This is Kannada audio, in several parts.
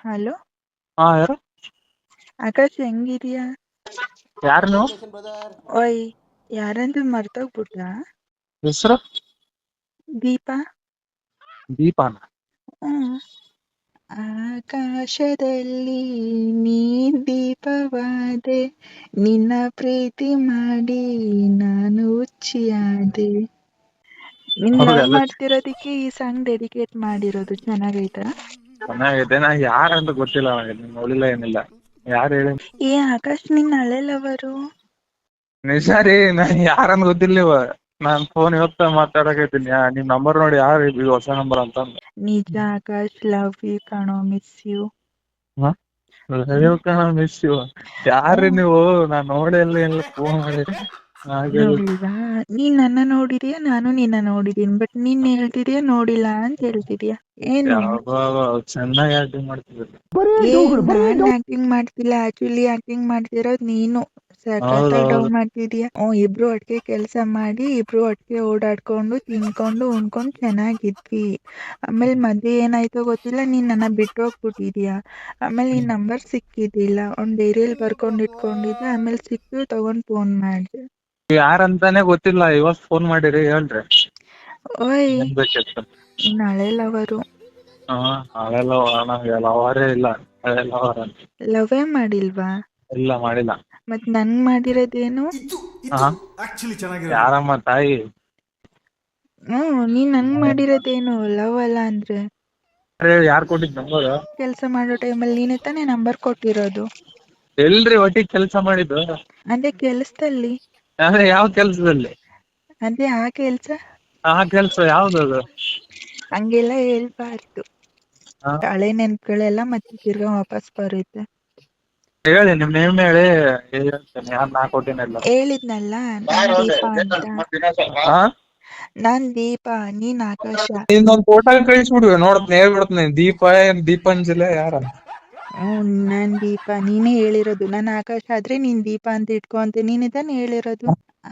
ಹಲೋ ಹಾ ಯಾರು? ಆಕಾಶ್ ಹೆಂಗಿದ್ಯಾ? ಯಾರು ನೀವು? ಓಯ್, ಯಾರಂತ ಮರ್ತೋಗ್ಬಿಟ್ಟ? ಹೆಸರು? ದೀಪಾ. ದೀಪಾನ? ಹ್ಮ್. ಆಕಾಶದಲ್ಲಿ ನೀನ್ ದೀಪವಾದೆ, ನಿನ್ನ ಪ್ರೀತಿ ಮಾಡಿ ನಾನು ಹುಚ್ಚಿಯಾದೆ. ನಿನ್ ಲವ್ ಹೌದಲ್ಲ, ಮಾಡ್ತಿರೋದಿಕ್ಕೆ ಈ ಸಾಂಗ್ ಡೆಡಿಕೇಟ್ ಮಾಡಿರೋದು. ಚೆನ್ನಾಗೈತಾ? ಚೆನ್ನಾಗೈತೆ. ನಾ ಯಾರಂತ ಗೊತ್ತಿಲ್ಲ, ನನಗೆ ನೋಡಿಲ್ಲ ಏನಿಲ್ಲ. ಯಾರು ಹೇಳಿ? ಏ ಆಕಾಶ್, ನಿನ್ ಹಳೆ ಲವರು. ನಿಜ ರೀ, ನನ್ ಯಾರಂತ ಗೊತ್ತಿಲ್ಲ. ನೀವು ನಾನ್ ಫೋನ್ ಇವತ್ತ ಮಾತಾಡಕೈತೀನಿ, ನಿಮ್ ನಂಬರ್ ನೋಡಿ ಯಾರು ಇದು ಹೊಸ ನಂಬರ್ ಅಂತ. ನಿಜ ಆಕಾಶ್, ಲವ್ ಯು ಕಣೋ, ಮಿಸ್ ಯು. Miss you. ಯಾರ್ರಿ ನೀವು? ನಾನ್ ನೋಡೇ ಇಲ್ಲ ಫೋನ್ ಮಾಡಿ. ನೋಡಿಲ್ವಾ? ನೀನ್ ನನ್ನ ನೋಡಿದ್ಯಾ, ನಾನು ನಿನ್ನ ನೋಡಿದೀನಿ. ಬಟ್ ನೀನ್ ಹೇಳ್ತಿದ್ಯಾ ನೋಡಿಲ್ಲ ಅಂತ ಹೇಳ್ತಿದ್ಯಾ. ಏನು? ಚೆನ್ನಾಗಿ ಆಕ್ಟಿಂಗ್ ಮಾಡ್ತಿದ್ರು. ನಾನ್ ಆಕ್ಟಿಂಗ್ ಮಾಡ್ತಿಲ್ಲ, ಆಕ್ಚುಲಿ ಆಕ್ಟಿಂಗ್ ಮಾಡ್ತಿರೋದ್ ನೀನು. ಸಖತ್ತಾಗಿ ಡೌ ಹೌದೌದು. ಮಾಡ್ತಿದ್ಯಾ. ಇಬ್ರು ಒಟ್ಟಿಗೆ ಕೆಲಸ ಮಾಡಿ, ಇಬ್ರು ಒಟ್ಟಿಗೆ ಓಡಾಡ್ಕೊಂಡು, ತಿನ್ಕೊಂಡು, ಉಣ್ಕೊಂಡು ಚೆನ್ನಾಗಿದ್ವಿ. ಆಮೇಲೆ ಮಧ್ಯೆ ಏನಾಯ್ತೋ ಗೊತ್ತಿಲ್ಲ, ನೀನ್ ನನ್ನ ಬಿಟ್ಟು ಹೋಗ್ಬಿಟ್ಟಿದ್ಯಾ. ಆಮೇಲೆ ನಿನ್ ನಂಬರ್ ಸಿಕ್ಕಿದ್ದಿಲ್ಲ, ಒಂದ್ ಡೈರಿಯಲ್ಲಿ ಬರ್ಕೊಂಡ್ ಇಟ್ಕೊಂಡಿದ್ದೆ. ಆಮೇಲೆ ಸಿಕ್ತು, ತಗೊಂಡ್ ಫೋನ್ ಮಾಡ್ದೆ. ಯಾರಂತಾನೆ ಗೊತ್ತಿಲ್ಲ, ಇವತ್ ಫೋನ್ ಮಾಡಿರಿ, ಹೇಳ್ರಿ ಓಯ್, ಏನ್ ಬೇಕಿತ್ತು? ನಿನ್ ಹಳೆ ಲವರು. ಹಳೆ ಲವರ್? ನಂಗೆ ಲವರೇ ಇಲ್ಲ, ಹಳೆ ಲವರ್ ಅಂತ. ಲವೇ ಮಾಡಿಲ್ವಾ? ಇಲ್ಲ, ಮಾಡಿಲ್ಲ. ಮತ್ ನನ್ಗ್ ಮಾಡಿರೋದೇನು? ಯಾರಮ್ಮ ತಾಯಿ? ನೀನ್ ನನ್ಗ್ ಮಾಡಿರೋದೇನು? ಲವ್ ಅಲ್ಲ ಅಂದ್ರೆ. ಯಾರು ಕೊಟ್ಟಿದ್ ನಂಬರ್? ಕೆಲಸ ಮಾಡೋ ಟೈಮಲ್ಲಿ ನೀನೇ ತಾನೇ ನಂಬರ್ ಕೊಟ್ಟಿರೋದು. ಎಲ್ರಿ ಒಟ್ಟಿಗೆ ಕೆಲಸ ಮಾಡಿದ್ದು? ಅದೇ ಕೆಲ್ಸದಲ್ಲಿ. ಅಂದ್ರೆ ಯಾವ ಕೆಲ್ಸದಲ್ಲಿ? ಅದೇ ಆ ಕೆಲ್ಸ. ಆ ಕೆಲ್ಸ ಯಾವ್ದದು? ಹಂಗೆಲ್ಲ ಹೇಳ್ಬಾರ್ದು. ಹಾ, ಹಳೆ ನೆನ್ಪುಗಳೆಲ್ಲ ಮತ್ತೆ ತಿರ್ಗಾ ವಾಪಸ್ ಬರುತ್ತೆ. ಹೇಳಿ, ನಿಮ್ ನೇಮ್ ಹೇಳಿ, ಹೇಳ್ತೇನೆ ಯಾರು ನಾ ಕೊಟ್ಟಿನಿಲ್ಲ. ಹೇಳಿದ್ನಲ್ಲ, ನಾನ್ ದೀಪಾ ಅಂತ. ನಾನ್ ದೀಪಾ, ನೀನ್ ಆಕಾಶ. ಇನ್ನೊಂದು ಫೋಟೋ ಕಳಿಸ್ಬಿಡು, ನೋಡ್ತೀನಿ, ಹೇಳ್ಬಿಡ್ತೀನಿ. ದೀಪ ಏನ್ ದೀಪಾಂಜಲಿ ಯಾರಂತ? ನಾನ್ ದೀಪಾ, ನೀನೇ ಹೇಳಿರೋದು. ನಾನು ಆಕಾಶ ಆದ್ರೆ ನೀನ್ ದೀಪಾ ಅಂತ ಇಟ್ಕೋ ಅಂತ ನೀನೇ ತಾನೇ ಹೇಳಿರೋದು.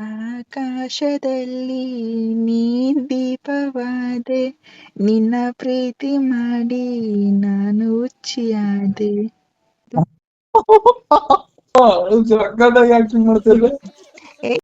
ಆಕಾಶದಲ್ಲಿ ನೀನ್ ದೀಪವಾದೆ, ನಿನ್ನ ಪ್ರೀತಿ ಮಾಡಿ ನಾನು ಹುಚ್ಚಿಯಾದೆ. ಸಕ್ಕತ್ತಾಗಿ ಆಕ್ಟಿಂಗ್ ಮಾಡ್ತಿದ್ರೆ.